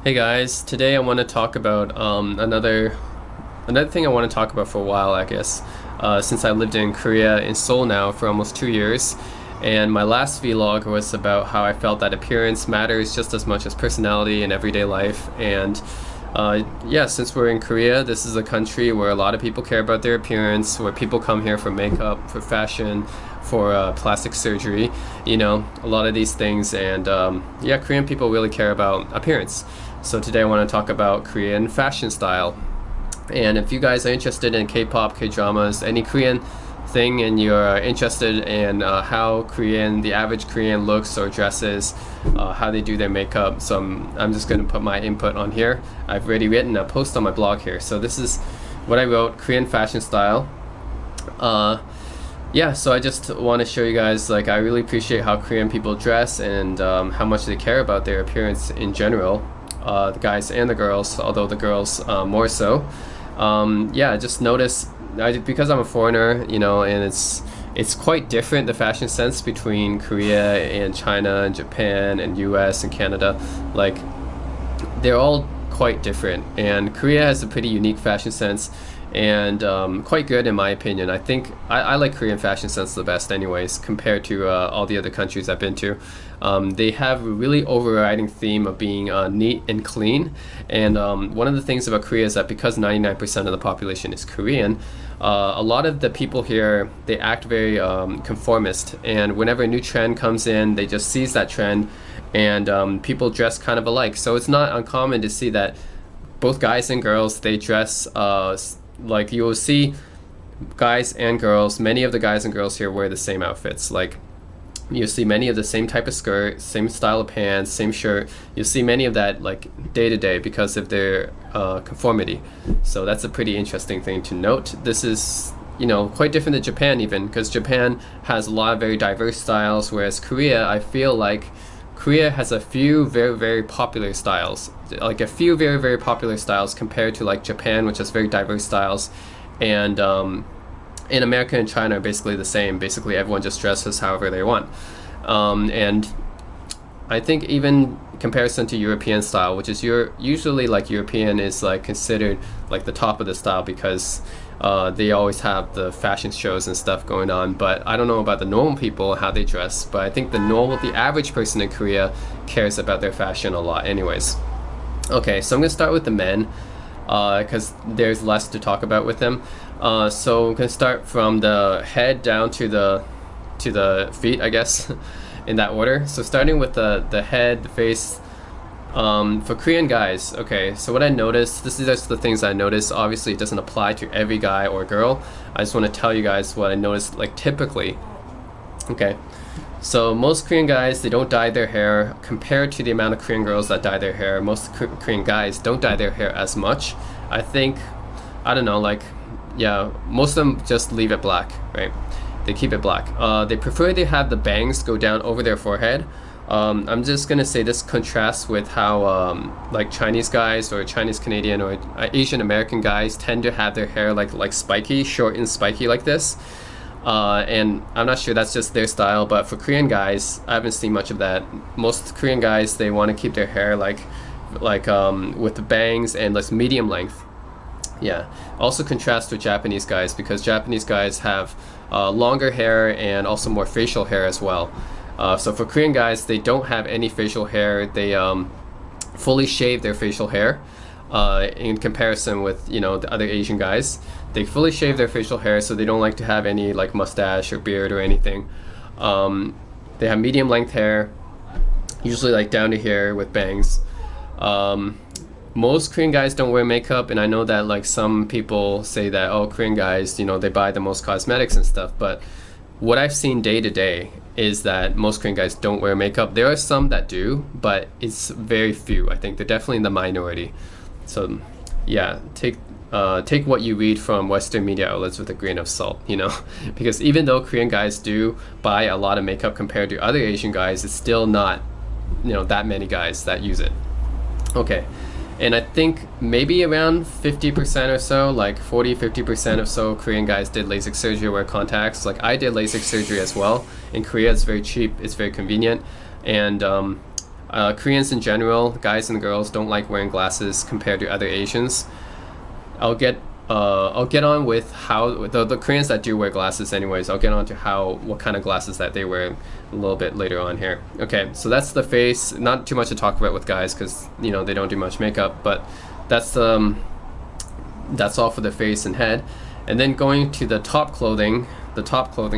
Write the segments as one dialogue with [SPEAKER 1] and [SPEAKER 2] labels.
[SPEAKER 1] Hey guys, today I want to talk about another thing I want to talk about for a while, I guess, since I lived in Korea in Seoul now for almost 2 years, and my last vlog was about how I felt that appearance matters just as much as personality in everyday life. And yeah, since we're in Korea, this is a country where a lot of people care about their appearance, where people come here for makeup, for fashion, for plastic surgery, a lot of these things. And yeah, Korean people really care about appearance. So today I want to talk about Korean fashion style. And if you guys are interested in K-pop, K-dramas, any Korean thing, and you're interested in how the average Korean looks or dresses, how they do their makeup, so I'm just going to put my input on here. I've already written a post on my blog here. So this is what I wrote, Korean fashion style. Yeah, so I just want to show you guys, like, I really appreciate how Korean people dress and how much they care about their appearance in general. The guys and the girls, although the girls more so. Yeah, just notice, because I'm a foreigner, and it's quite different, the fashion sense between Korea and China and Japan and US and Canada. Like, they're all quite different, and Korea has a pretty unique fashion sense, and quite good in my opinion. I think I like Korean fashion sense the best anyways, compared to all the other countries I've been to. They have a really overriding theme of being neat and clean, and one of the things about Korea is that because 99% of the population is Korean, a lot of the people here, they act very conformist, and whenever a new trend comes in, they just seize that trend, and people dress kind of alike. So it's not uncommon to see that both guys and girls, they dress like, you will see guys and girls, many of the guys and girls here wear the same outfits. Like, you'll see many of the same type of skirt, same style of pants, same shirt. You'll see many of that like day to day because of their conformity. So that's a pretty interesting thing to note. This is, quite different than Japan even, because Japan has a lot of very diverse styles, whereas Korea, I feel like Korea has a few very, very popular styles, like a few very, very popular styles compared to like Japan, which has very diverse styles. And in America and China are basically the same. Basically, everyone just dresses however they want. And I think even comparison to European style, which is usually like European is like considered like the top of the style because they always have the fashion shows and stuff going on. But I don't know about the normal people, how they dress, but I think the average person in Korea cares about their fashion a lot anyways. Okay, so I'm gonna start with the men because there's less to talk about with them. So I'm gonna start from the head down to the feet, I guess, in that order. So starting with the head, the face. For Korean guys, okay, so what I noticed, this is just the things I noticed. Obviously, it doesn't apply to every guy or girl. I just want to tell you guys what I noticed, like, typically. Okay, so most Korean guys, they don't dye their hair compared to the amount of Korean girls that dye their hair. Most Korean guys don't dye their hair as much. I think, I don't know, like, yeah, most of them just leave it black, right? They keep it black. They prefer to have the bangs go down over their forehead. I'm just gonna say this contrasts with how like Chinese guys or Chinese Canadian or Asian American guys tend to have their hair like spiky, short and spiky like this. And I'm not sure that's just their style, but for Korean guys, I haven't seen much of that. Most Korean guys, they want to keep their hair like with the bangs and like medium length. Yeah. Also contrasts with Japanese guys because Japanese guys have longer hair and also more facial hair as well. So for Korean guys, they don't have any facial hair. They fully shave their facial hair in comparison with, the other Asian guys. They fully shave their facial hair, so they don't like to have any like mustache or beard or anything. They have medium length hair, usually like down to here with bangs. Most Korean guys don't wear makeup, and I know that like some people say that, oh, Korean guys, they buy the most cosmetics and stuff, but what I've seen day to day is that most Korean guys don't wear makeup. There are some that do, but it's very few. I think they're definitely in the minority. So yeah, take what you read from Western media outlets with a grain of salt, because even though Korean guys do buy a lot of makeup compared to other Asian guys, it's still not, that many guys that use it. Okay. And I think maybe around 50% or so, like 40-50% or so, Korean guys did LASIK surgery or wear contacts. Like, I did LASIK surgery as well. In Korea, it's very cheap, it's very convenient, and Koreans in general, guys and girls, don't like wearing glasses compared to other Asians. I'll get on with how the Koreans that do wear glasses anyways. I'll get on to what kind of glasses that they wear a little bit later on here. Okay, so that's the face. Not too much to talk about with guys because they don't do much makeup, but that's all for the face and head. And then going to the top clothing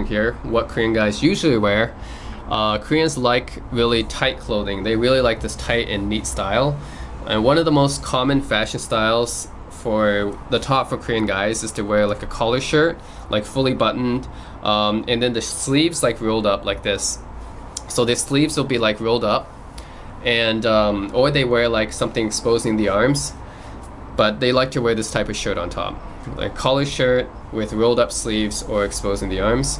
[SPEAKER 1] here, what Korean guys usually wear. Koreans like really tight clothing. They really like this tight and neat style. And one of the most common fashion styles for the top for Korean guys is to wear like a collar shirt, like fully buttoned, and then the sleeves like rolled up like this. So the sleeves will be like rolled up, and or they wear like something exposing the arms, but they like to wear this type of shirt on top, like collar shirt with rolled up sleeves or exposing the arms.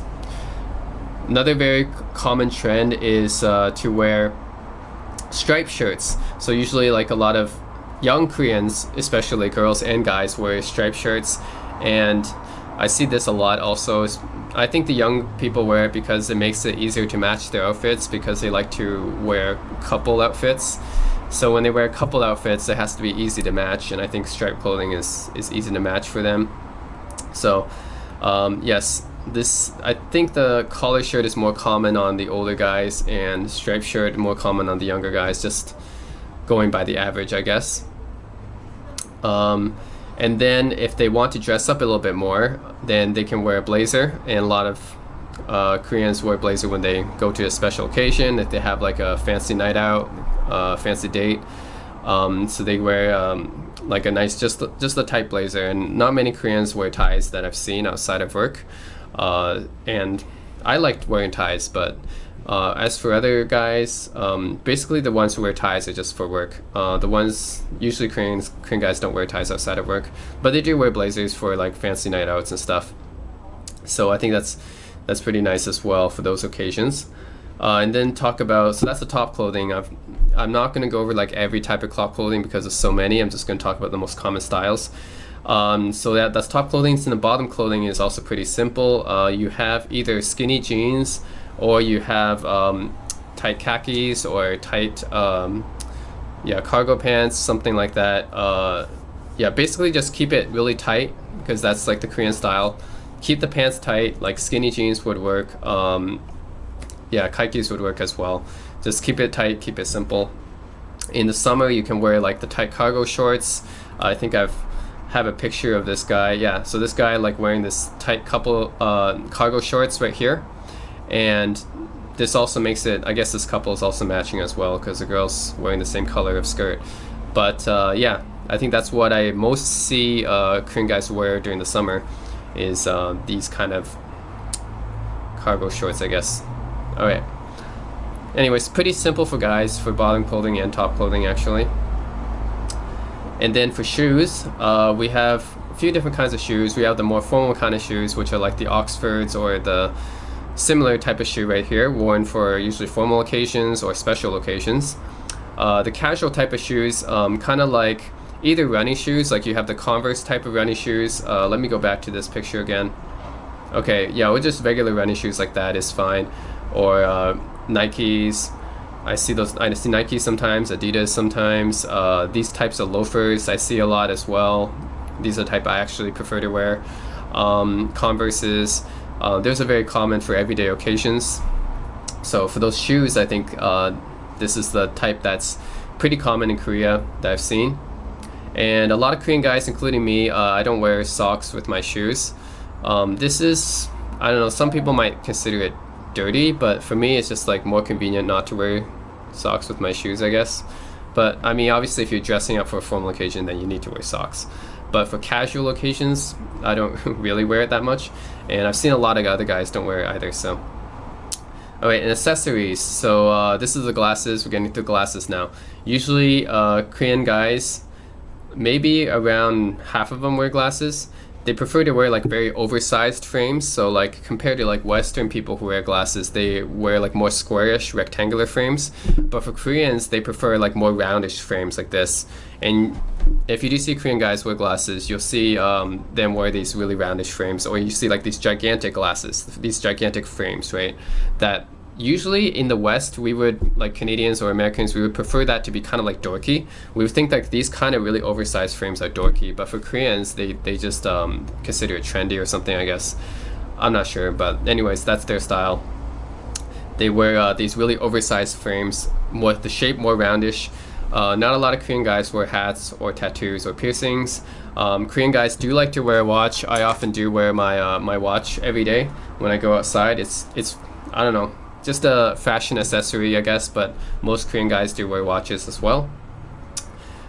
[SPEAKER 1] Another very common trend is to wear striped shirts. So usually like a lot of young Koreans, especially girls and guys, wear striped shirts, and I see this a lot also. I think the young people wear it because it makes it easier to match their outfits, because they like to wear couple outfits. So when they wear couple outfits, it has to be easy to match, and I think striped clothing is easy to match for them. So yes, I think the collar shirt is more common on the older guys, and striped shirt more common on the younger guys, just going by the average, I guess. And then if they want to dress up a little bit more, then they can wear a blazer, and a lot of Koreans wear blazer when they go to a special occasion, if they have like a fancy night out, fancy date. So they wear like a nice, just a tight blazer, and not many Koreans wear ties that I've seen outside of work. And I liked wearing ties, but as for other guys, basically the ones who wear ties are just for work. The ones, usually Korean guys don't wear ties outside of work, but they do wear blazers for like fancy night outs and stuff. So I think that's pretty nice as well for those occasions. And then talk about, so that's the top clothing. I'm not going to go over like every type of top clothing because there's so many. I'm just going to talk about the most common styles. So that's top clothing. And the bottom clothing is also pretty simple. You have either skinny jeans, or you have tight khakis, or tight cargo pants, something like that. Yeah, basically just keep it really tight, because that's like the Korean style. Keep the pants tight, like skinny jeans would work. Yeah, khakis would work as well. Just keep it tight, keep it simple. In the summer, you can wear like the tight cargo shorts. I think have a picture of this guy. Yeah, so this guy like wearing this tight couple cargo shorts right here. And this also makes it, I guess this couple is also matching as well, because the girl's wearing the same color of skirt. But yeah, I think that's what I most see Korean guys wear during the summer, is these kind of cargo shorts, I guess. Alright. Anyways, pretty simple for guys, for bottom clothing and top clothing actually. And then for shoes, we have a few different kinds of shoes. We have the more formal kind of shoes, which are like the Oxfords, or the similar type of shoe right here, worn for usually formal occasions or special occasions. The casual type of shoes, kind of like either running shoes, like you have the Converse type of running shoes. Let me go back to this picture again. Okay, yeah, or just regular running shoes like that is fine. Or Nikes. I see Nikes sometimes, Adidas sometimes. These types of loafers I see a lot as well. These are the type I actually prefer to wear. Converses. Those are very common for everyday occasions. So for those shoes, I think this is the type that's pretty common in Korea that I've seen. And a lot of Korean guys, including me, I don't wear socks with my shoes. This is, I don't know, some people might consider it dirty, but for me it's just like more convenient not to wear socks with my shoes, I guess. But I mean, obviously if you're dressing up for a formal occasion, then you need to wear socks. But for casual occasions, I don't really wear it that much, and I've seen a lot of other guys don't wear it either. So alright, and accessories. So this is the glasses. We're getting through glasses now. Usually Korean guys, maybe around half of them wear glasses. They prefer to wear like very oversized frames. So like compared to like Western people who wear glasses, they wear like more squarish rectangular frames. But for Koreans, they prefer like more roundish frames like this. And if you do see Korean guys wear glasses, you'll see them wear these really roundish frames, or you see like these gigantic glasses, these gigantic frames, right? That usually in the West, we would, like Canadians or Americans, we would prefer that to be kind of like dorky. We would think that these kind of really oversized frames are dorky, but for Koreans, they just consider it trendy or something, I guess. I'm not sure, but anyways, that's their style. They wear these really oversized frames with the shape more roundish. Not a lot of Korean guys wear hats or tattoos or piercings. Korean guys do like to wear a watch. I often do wear my my watch every day when I go outside. It's I don't know, just a fashion accessory, I guess, but most Korean guys do wear watches as well.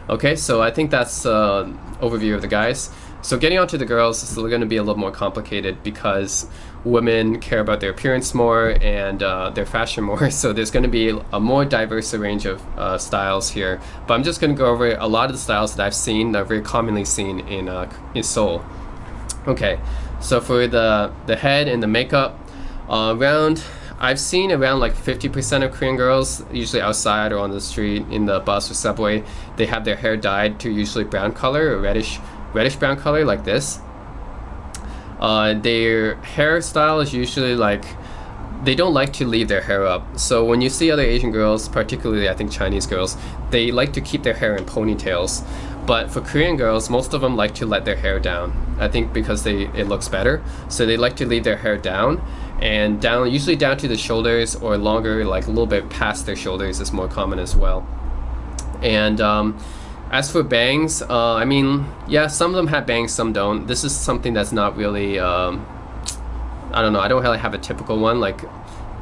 [SPEAKER 1] Okay, so I think that's overview of the guys. So getting on to the girls is going to be a little more complicated because women care about their appearance more and their fashion more. So there's going to be a more diverse range of styles here. But I'm just going to go over a lot of the styles that I've seen that are very commonly seen in Seoul. Okay, so for the head and the makeup, I've seen around like 50% of Korean girls, usually outside or on the street, in the bus or subway, they have their hair dyed to usually brown color or reddish brown color like this. Their hairstyle is usually like, they don't like to leave their hair up. So when you see other Asian girls, particularly I think Chinese girls, they like to keep their hair in ponytails. But for Korean girls, most of them like to let their hair down. I think because it looks better. So they like to leave their hair down, and down, usually down to the shoulders, or longer, like a little bit past their shoulders is more common as well. And as for bangs, I mean, yeah, some of them have bangs, some don't. This is something that's not really, I don't know, I don't really have a typical one. Like,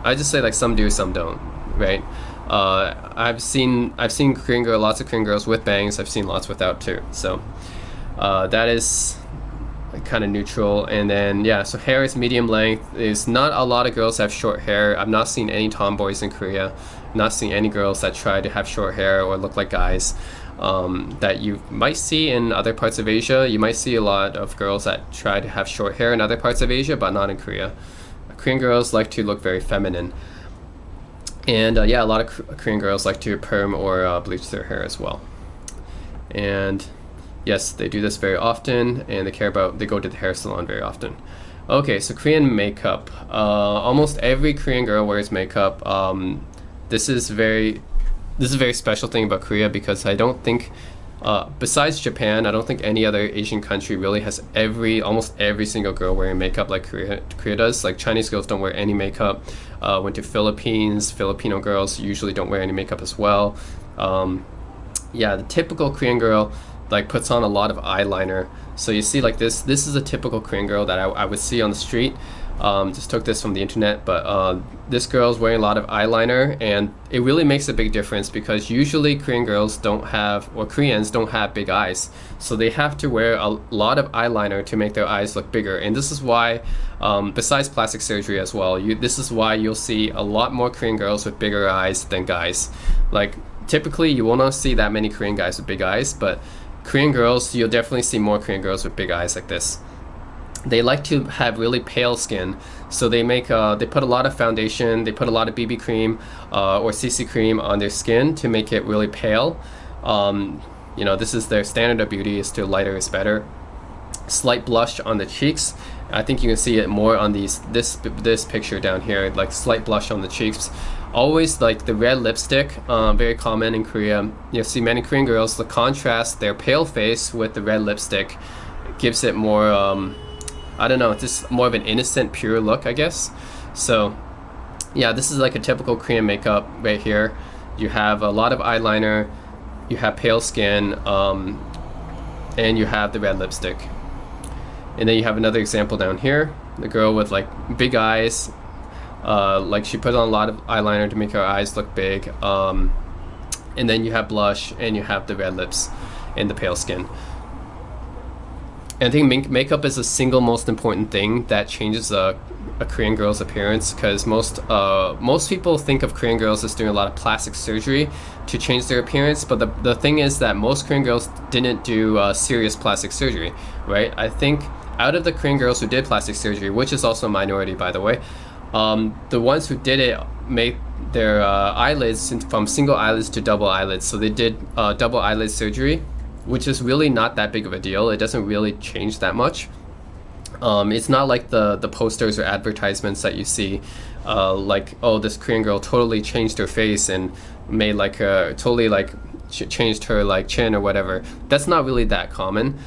[SPEAKER 1] I just say like some do, some don't, right? I've seen lots of Korean girls with bangs. I've seen lots without too. So that is kind of neutral. And then yeah, so hair is medium length. There's not a lot of girls have short hair. I've not seen any tomboys in Korea. Not seen any girls that try to have short hair or look like guys. That you might see in other parts of Asia. You might see a lot of girls that try to have short hair in other parts of Asia, but not in Korea. Korean girls like to look very feminine. And yeah, a lot of Korean girls like to perm or bleach their hair as well. And yes, they do this very often, and they go to the hair salon very often. Okay, so Korean makeup. Almost every Korean girl wears makeup. This is a very special thing about Korea because I don't think, besides Japan, I don't think any other Asian country really has almost every single girl wearing makeup like Korea does. Like Chinese girls don't wear any makeup. Went to Philippines, Filipino girls usually don't wear any makeup as well. Yeah, the typical Korean girl like puts on a lot of eyeliner. So you see like this is a typical Korean girl that I would see on the street. Just took this from the internet, but this girl's wearing a lot of eyeliner, and it really makes a big difference because usually Koreans don't have big eyes, so they have to wear a lot of eyeliner to make their eyes look bigger. And this is why, besides plastic surgery as well, this is why you'll see a lot more Korean girls with bigger eyes than guys. Like typically you will not see that many Korean guys with big eyes, but Korean girls, you'll definitely see more Korean girls with big eyes like this. They like to have really pale skin, so they put a lot of foundation, they put a lot of BB cream or CC cream on their skin to make it really pale. You know, this is their standard of beauty, is to lighter is better. Slight blush on the cheeks. I think you can see it more on this picture down here, like slight blush on the cheeks. Always like the red lipstick, very common in Korea. You'll see many Korean girls, the contrast their pale face with the red lipstick gives it more, I don't know, just more of an innocent, pure look, I guess. So yeah, this is like a typical Korean makeup right here. You have a lot of eyeliner, you have pale skin, and you have the red lipstick. And then you have another example down here, the girl with like big eyes, like she put on a lot of eyeliner to make her eyes look big, and then you have blush, and you have the red lips and the pale skin. And I think makeup is the single most important thing that changes a Korean girl's appearance, because most people think of Korean girls as doing a lot of plastic surgery to change their appearance, but the thing is that most Korean girls didn't do serious plastic surgery, right? I think out of the Korean girls who did plastic surgery, which is also a minority by the way, the ones who did it made their eyelids from single eyelids to double eyelids. So they did double eyelid surgery, which is really not that big of a deal. It doesn't really change that much. It's not like the posters or advertisements that you see, like, oh, this Korean girl totally changed her face and made like a totally like changed her like chin or whatever. That's not really that common.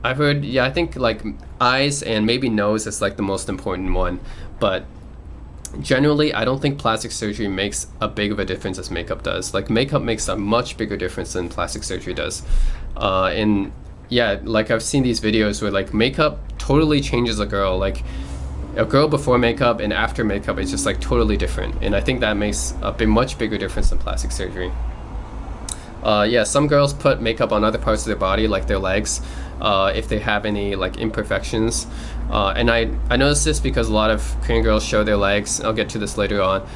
[SPEAKER 1] I've heard, yeah, I think like eyes and maybe nose is like the most important one, but generally I don't think plastic surgery makes a big of a difference as makeup does. Like makeup makes a much bigger difference than plastic surgery does. And yeah, like I've seen these videos where like makeup totally changes a girl. Like a girl before makeup and after makeup is just like totally different. And I think that makes a much bigger difference than plastic surgery. Yeah, some girls put makeup on other parts of their body, like their legs, if they have any like imperfections. And I noticed this because a lot of Korean girls show their legs. I'll get to this later on.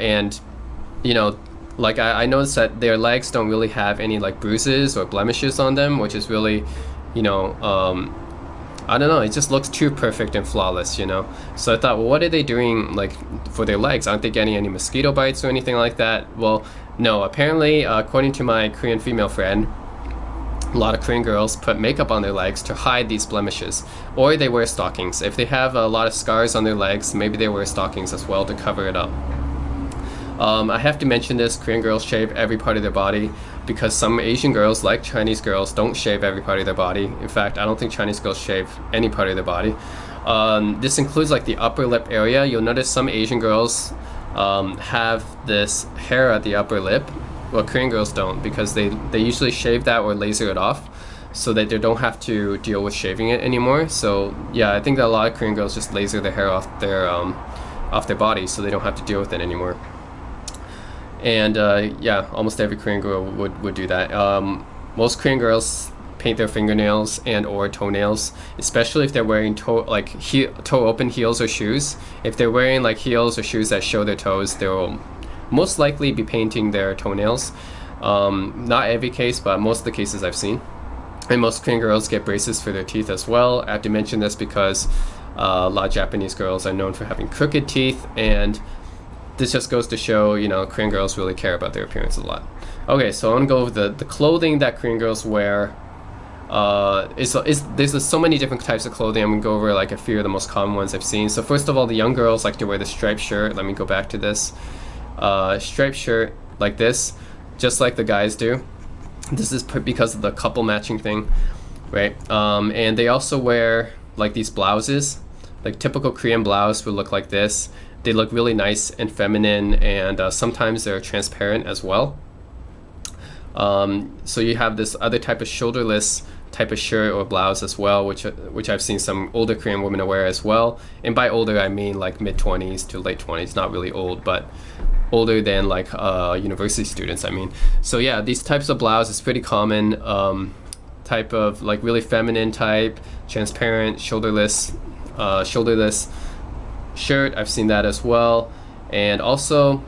[SPEAKER 1] And you know, like I noticed that their legs don't really have any like bruises or blemishes on them, which is really, you know, I don't know, it just looks too perfect and flawless, you know? So I thought, well, what are they doing like for their legs? Aren't they getting any mosquito bites or anything like that? Well, no, apparently, according to my Korean female friend, a lot of Korean girls put makeup on their legs to hide these blemishes, or they wear stockings. If they have a lot of scars on their legs, maybe they wear stockings as well to cover it up. I have to mention this, Korean girls shave every part of their body because some Asian girls, like Chinese girls, don't shave every part of their body. In fact, I don't think Chinese girls shave any part of their body. This includes like the upper lip area. You'll notice some Asian girls have this hair at the upper lip. Well, Korean girls don't, because they usually shave that or laser it off so that they don't have to deal with shaving it anymore. So yeah, I think that a lot of Korean girls just laser their hair off their body so they don't have to deal with it anymore. And yeah, almost every Korean girl would do that. Most Korean girls paint their fingernails and or toenails, especially if they're wearing toe open heels or shoes. If they're wearing like heels or shoes that show their toes, they'll most likely be painting their toenails. Not every case, but most of the cases I've seen. And most Korean girls get braces for their teeth as well. I have to mention this because a lot of Japanese girls are known for having crooked teeth, and this just goes to show, you know, Korean girls really care about their appearance a lot. Okay, so I'm gonna go over the clothing that Korean girls wear. There's so many different types of clothing. I'm gonna go over like a few of the most common ones I've seen. So first of all, the young girls like to wear the striped shirt. Let me go back to this. Striped shirt like this, just like the guys do. This is because of the couple matching thing, right? And they also wear like these blouses. Like typical Korean blouse would look like this. They look really nice and feminine, and sometimes they're transparent as well. So you have this other type of shoulderless type of shirt or blouse as well, which I've seen some older Korean women wear as well. And by older, I mean like mid-20s to late 20s, not really old, but older than like university students, I mean. So yeah, these types of blouse is pretty common. Type of like really feminine type, transparent, shoulderless shirt. I've seen that as well. And also,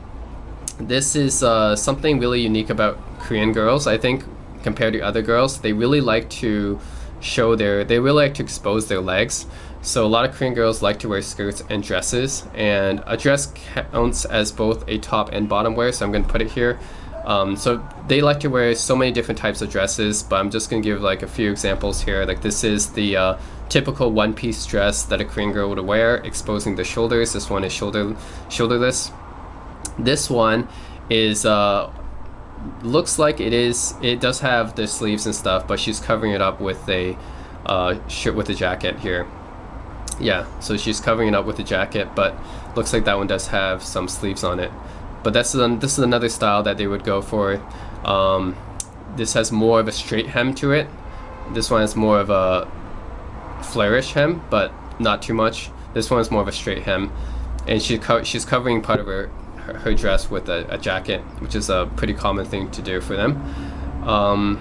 [SPEAKER 1] this is something really unique about Korean girls, I think, compared to other girls. They really like to expose their legs. So a lot of Korean girls like to wear skirts and dresses, and a dress counts as both a top and bottom wear, so I'm going to put it here. So they like to wear so many different types of dresses, but I'm just going to give like a few examples here. Like this is the typical one-piece dress that a Korean girl would wear, exposing the shoulders. This one is shoulderless. This one is looks like it does have the sleeves and stuff, but she's covering it up with a shirt with a jacket here. Yeah, so she's covering it up with a jacket, but looks like that one does have some sleeves on it. But this is another style that they would go for. This has more of a straight hem to it. This one has more of a flareish hem, but not too much. This one is more of a straight hem, and she's covering part of her dress with a jacket, which is a pretty common thing to do for them.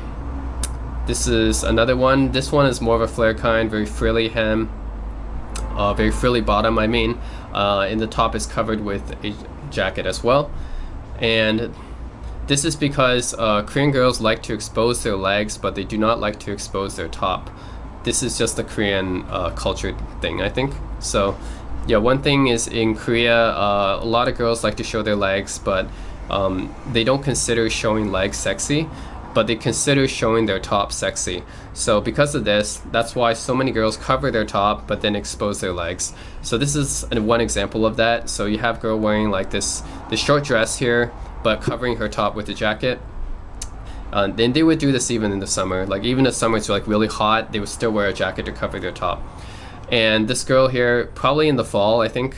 [SPEAKER 1] This is another one. This one is more of a flare kind, very frilly hem, very frilly bottom, I mean. And the top is covered with a jacket as well. And this is because Korean girls like to expose their legs, but they do not like to expose their top. This is just a Korean culture thing, I think. So yeah, one thing is in Korea, a lot of girls like to show their legs, but they don't consider showing legs sexy. but they consider showing their top sexy. So because of this, that's why so many girls cover their top but then expose their legs. So this is one example of that. So you have girl wearing like this short dress here, but covering her top with a jacket. Then they would do this even in the summer. Like even the summer it's like really hot, they would still wear a jacket to cover their top. And this girl here, probably in the fall, I think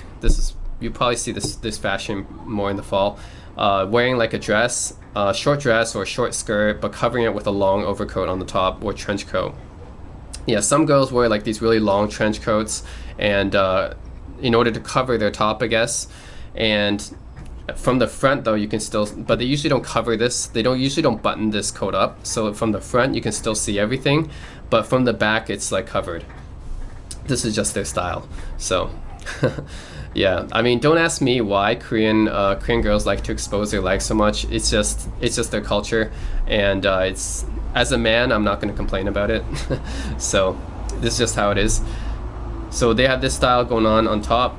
[SPEAKER 1] you probably see this fashion more in the fall, wearing like a dress, short dress or short skirt, but covering it with a long overcoat on the top or trench coat. Yeah, some girls wear like these really long trench coats, and in order to cover their top, I guess. And from the front though, you can still, but they usually don't cover this. They usually don't button this coat up. So from the front, you can still see everything, but from the back, it's like covered. This is just their style. So yeah, I mean, don't ask me why Korean girls like to expose their legs so much. It's just their culture, and it's, as a man, I'm not going to complain about it. So this is just how it is. So they have this style going on top.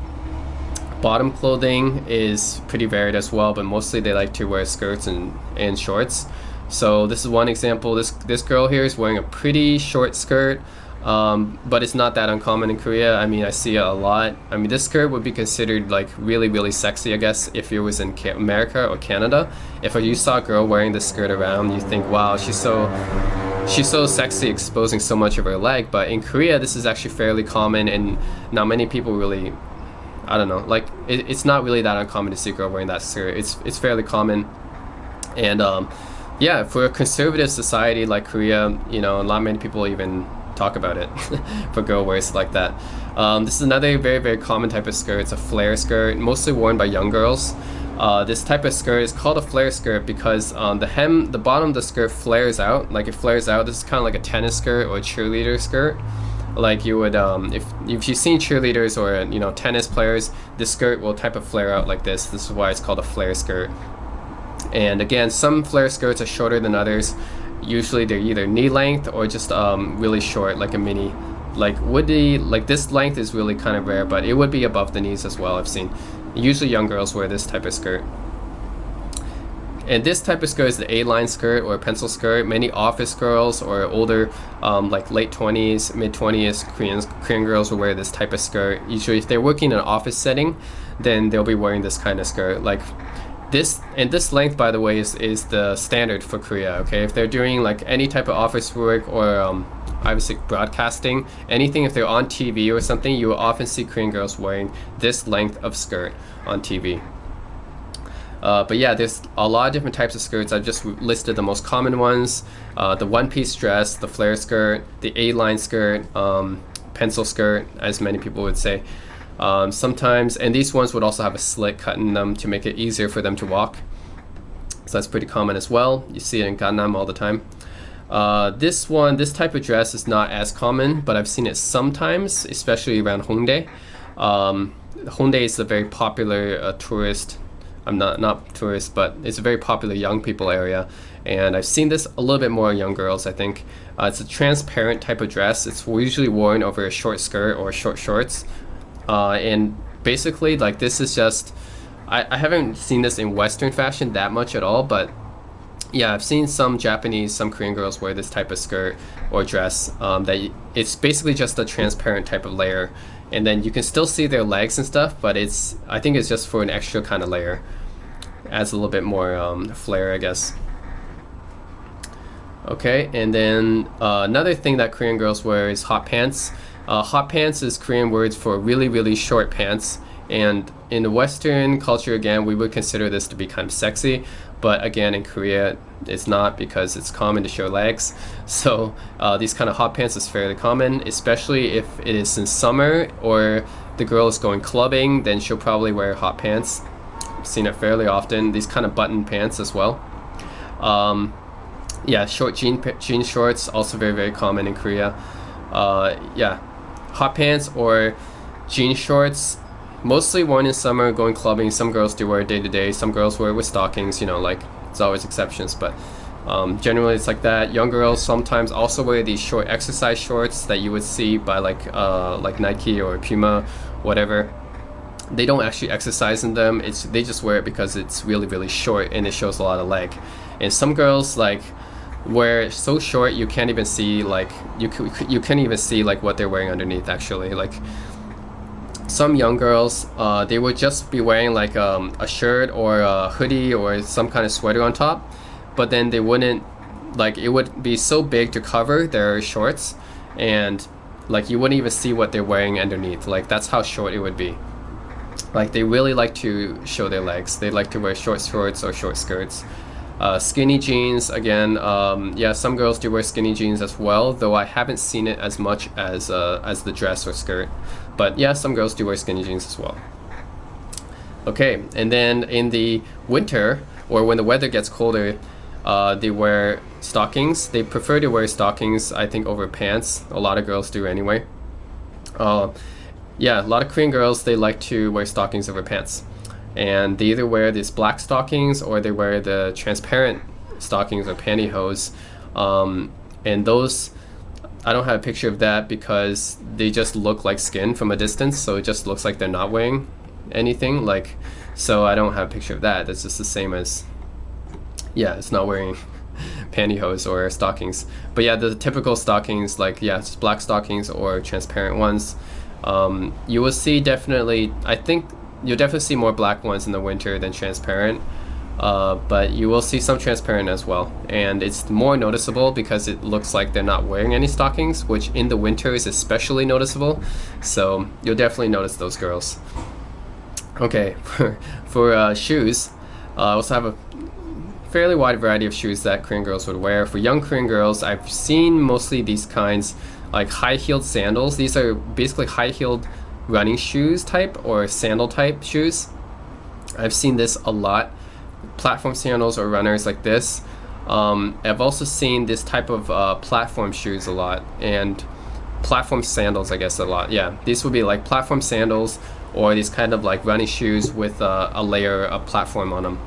[SPEAKER 1] Bottom clothing is pretty varied as well, but mostly they like to wear skirts and shorts. So this is one example. This girl here is wearing a pretty short skirt. But it's not that uncommon in Korea. I mean, I see it a lot. I mean, this skirt would be considered like really, really sexy, I guess, if it was in America or Canada. If you saw a girl wearing this skirt around, you think, wow, she's so sexy, exposing so much of her leg. But in Korea, this is actually fairly common, and not many people really, I don't know, like it's not really that uncommon to see a girl wearing that skirt. It's fairly common, and yeah, for a conservative society like Korea, you know, not many people even talk about it for girl wears like that. This is another very, very common type of skirt. It's a flare skirt, mostly worn by young girls. This type of skirt is called a flare skirt because the bottom of the skirt flares out. Like it flares out. This is kind of like a tennis skirt or a cheerleader skirt. Like you would, if you've seen cheerleaders or, you know, tennis players, this skirt will type of flare out like this. This is why it's called a flare skirt. And again, some flare skirts are shorter than others. Usually they're either knee length or just really short, like a mini. Like this length is really kind of rare, but it would be above the knees as well, I've seen. Usually young girls wear this type of skirt. And this type of skirt is the A-line skirt or pencil skirt. Many office girls or older, like late 20s, mid 20s Korean girls will wear this type of skirt. Usually if they're working in an office setting, then they'll be wearing this kind of skirt. Like this length, by the way, is the standard for Korea. Okay, if they're doing like any type of office work or obviously broadcasting, anything, if they're on TV or something, you will often see Korean girls wearing this length of skirt on TV. But yeah, there's a lot of different types of skirts. I've just listed the most common ones: the one-piece dress, the flare skirt, the A-line skirt, pencil skirt, as many people would say. Sometimes, and these ones would also have a slit cut in them to make it easier for them to walk. So that's pretty common as well. You see it in Gangnam all the time. This type of dress is not as common, but I've seen it sometimes, especially around Hongdae. Hongdae is a very popular tourist. I'm not tourist, but it's a very popular young people area, and I've seen this a little bit more in young girls, I think. It's a transparent type of dress. It's usually worn over a short skirt or short shorts. And basically, like, this is just, I haven't seen this in Western fashion that much at all, but yeah, I've seen some Korean girls wear this type of skirt or dress, that it's basically just a transparent type of layer, and then you can still see their legs and stuff, but I think it's just for an extra kind of layer. Adds a little bit more flair, I guess. Okay, and then another thing that Korean girls wear is hot pants. Hot pants is Korean words for really, really short pants, and in the Western culture, again, we would consider this to be kind of sexy, but again, in Korea, it's not, because it's common to show legs. So these kind of hot pants is fairly common, especially if it is in summer or the girl is going clubbing, then she'll probably wear hot pants. I've seen it fairly often. These kind of button pants as well. Yeah, short jean shorts, also very, very common in Korea. Yeah, hot pants or jean shorts, mostly worn in summer, going clubbing. Some girls do wear day to day. Some girls wear with stockings, you know, like, it's always exceptions, but generally it's like that. Young girls sometimes also wear these short exercise shorts that you would see by like Nike or Puma, whatever. They don't actually exercise in them. They just wear it because it's really, really short and it shows a lot of leg. And some girls, like, where it's so short you can't even see like you can't even see like what they're wearing underneath actually. Like some young girls, they would just be wearing like a shirt or a hoodie or some kind of sweater on top, but then they wouldn't, like it would be so big to cover their shorts, and like you wouldn't even see what they're wearing underneath. Like that's how short it would be. Like they really like to show their legs. They like to wear short shorts or short skirts. Skinny jeans, again, yeah, some girls do wear skinny jeans as well, though I haven't seen it as much as the dress or skirt. But yeah, some girls do wear skinny jeans as well. Okay, and then in the winter, or when the weather gets colder, they wear stockings. They prefer to wear stockings, I think, over pants. A lot of girls do anyway. Yeah, a lot of Korean girls, they like to wear stockings over pants. And they either wear these black stockings or they wear the transparent stockings or pantyhose. And those, I don't have a picture of that because they just look like skin from a distance, so it just looks like they're not wearing anything. Like, so I don't have a picture of that. That's just the same as, yeah, it's not wearing pantyhose or stockings. But yeah, the typical stockings, like, yeah, it's black stockings or transparent ones. You will see definitely, I think you'll definitely see more black ones in the winter than transparent, but you will see some transparent as well, and it's more noticeable because it looks like they're not wearing any stockings, which in the winter is especially noticeable, so you'll definitely notice those girls. Okay, for shoes, I also have a fairly wide variety of shoes that Korean girls would wear. For young Korean girls, I've seen mostly these kinds, like high-heeled sandals. These are basically high-heeled running shoes type or sandal type shoes. I've seen this a lot. Platform sandals or runners like this. I've also seen this type of platform shoes a lot, and platform sandals, I guess, a lot. Yeah, these would be like platform sandals or these kind of like running shoes with a layer of platform on them.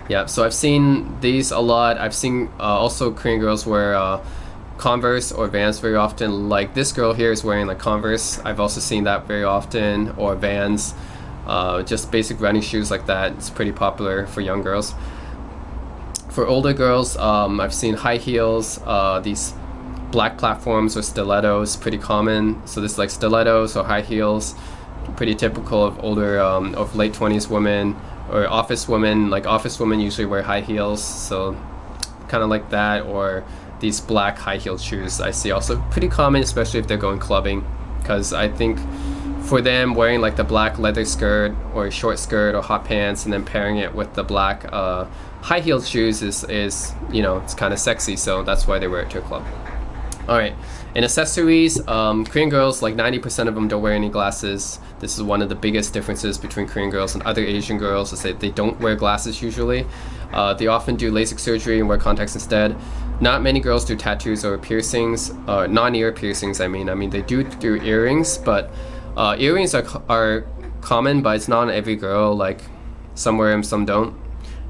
[SPEAKER 1] Yeah, so I've seen these a lot. I've seen also Korean girls wear Converse or Vans very often. Like this girl here is wearing like Converse. I've also seen that very often, or Vans, just basic running shoes like that. It's pretty popular for young girls. For older girls, I've seen high heels, these black platforms or stilettos, pretty common. So this is like stilettos or high heels, pretty typical of older, of late 20s women or office women. Like office women usually wear high heels, so kind of like that, or these black high-heeled shoes I see also pretty common, especially if they're going clubbing, because I think for them wearing like the black leather skirt or short skirt or hot pants and then pairing it with the black high-heeled shoes is you know, it's kind of sexy, so that's why they wear it to a club. Alright, in accessories, Korean girls, like 90% of them don't wear any glasses. This is one of the biggest differences between Korean girls and other Asian girls, is that they don't wear glasses usually. They often do LASIK surgery and wear contacts instead. Not many girls do tattoos or piercings, non-ear piercings. I mean they do earrings, but earrings are common, but it's not on every girl. Like some wear them, some don't.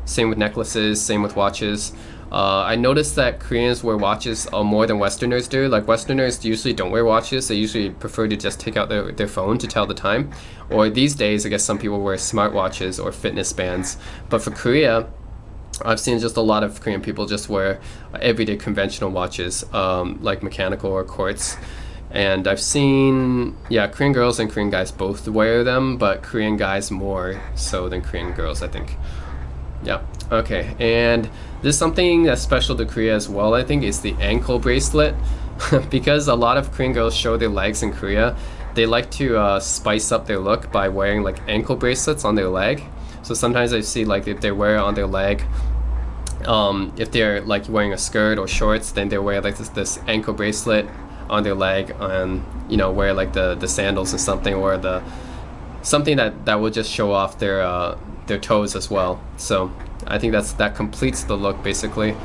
[SPEAKER 1] Same with necklaces, same with watches. I noticed that Koreans wear watches more than Westerners do. Like Westerners usually don't wear watches. They usually prefer to just take out their phone to tell the time. Or these days, I guess some people wear smartwatches or fitness bands. But for Korea, I've seen just a lot of Korean people just wear everyday conventional watches, like mechanical or quartz. And I've seen, yeah, Korean girls and Korean guys both wear them, but Korean guys more so than Korean girls, I think. Yeah, okay. And this is something that's special to Korea as well, I think, is the ankle bracelet. Because a lot of Korean girls show their legs in Korea, they like to spice up their look by wearing like ankle bracelets on their leg. So sometimes I see like if they wear it on their leg, if they're like wearing a skirt or shorts, then they wear like this ankle bracelet on their leg, and you know, wear like the sandals or something, or the something that will just show off their toes as well. So I think that completes the look basically.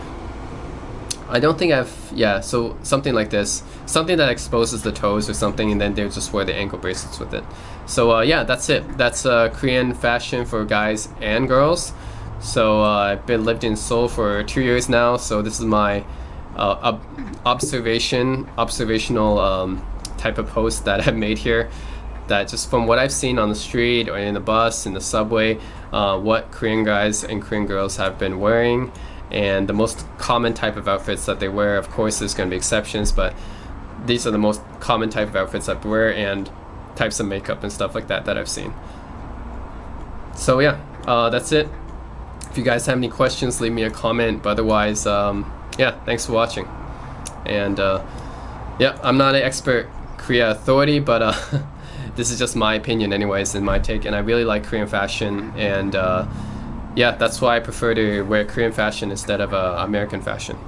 [SPEAKER 1] I don't think yeah, so something like this, something that exposes the toes or something, and then they'll just wear the ankle bracelets with it. So yeah, that's it. That's Korean fashion for guys and girls. So I've been lived in Seoul for 2 years now, so this is my observational type of post that I've made here, that just from what I've seen on the street or in the bus, in the subway, what Korean guys and Korean girls have been wearing. and the most common type of outfits that they wear. Of course, there's going to be exceptions, but these are the most common type of outfits that they wear and types of makeup and stuff like that that I've seen. So yeah, that's it. If you guys have any questions, leave me a comment. But otherwise, yeah, thanks for watching. And yeah, I'm not an expert Korea authority, but this is just my opinion anyways, and my take. And I really like Korean fashion, and yeah, that's why I prefer to wear Korean fashion instead of American fashion.